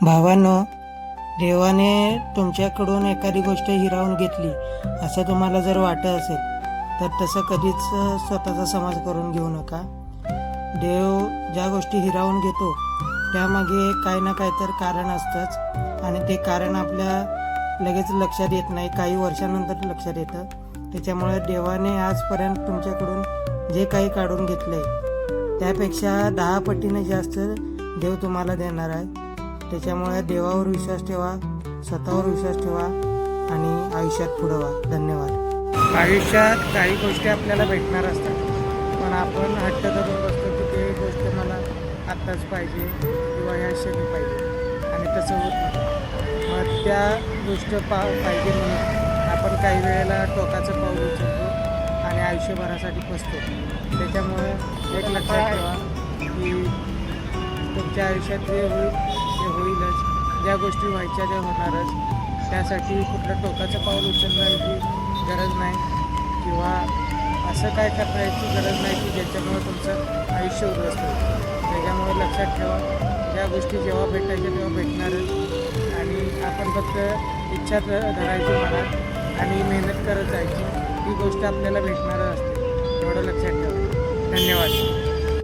भावांनो, देवाने तुमच्याकडून एखादी गोष्ट हिरावून घेतली असं तुम्हाला जर वाटत असेल तर तसं कधीच स्वतःचा समाज करून घेऊ नका. देव ज्या गोष्टी हिरावून घेतो त्यामागे काही ना काही तर कारण असतंच आणि ते कारण आपल्या लगेच लक्षात येत नाही, काही वर्षानंतर लक्षात येतं. त्याच्यामुळे देवाने आजपर्यंत तुमच्याकडून जे काही काढून घेतलं आहे त्यापेक्षा 10 पटीने जास्त देव तुम्हाला देणार आहे. त्याच्यामुळे देवावर विश्वास ठेवा, स्वतःवर विश्वास ठेवा आणि आयुष्यात पुढं व्हा. धन्यवाद. आयुष्यात काही गोष्टी आपल्याला भेटणार असतात, पण आपण हट्ट धरून बसतो की ते गोष्ट मला आत्ताच पाहिजे किंवा ह्या क्षणी पाहिजे, आणि तसं होत नाही. मग त्या गोष्ट पाहिजे म्हणून आपण काही वेळेला टोकाचं पाऊल उचलतो आणि आयुष्यभरासाठी फसतो. त्याच्यामुळे एक लक्षात ठेवा की तुमच्या आयुष्यात जे होईल ते होईलच, ज्या गोष्टी व्हायच्या त्या होणारच. त्यासाठी कुठलं टोकाचं पाऊल उचलण्याची गरज नाही किंवा असं काय करण्याची गरज नाही की ज्याच्यामुळे तुमचं आयुष्य उद्ध्वस्त होईल. त्याच्यामुळे लक्षात ठेवा, ज्या गोष्टी जेव्हा भेटायच्या तेव्हा भेटणारच, आणि आपण फक्त इच्छा धरायची मनात आणि मेहनत करत जायची. ही गोष्ट आपल्याला भेटणारच असते, एवढं लक्षात ठेवा. धन्यवाद.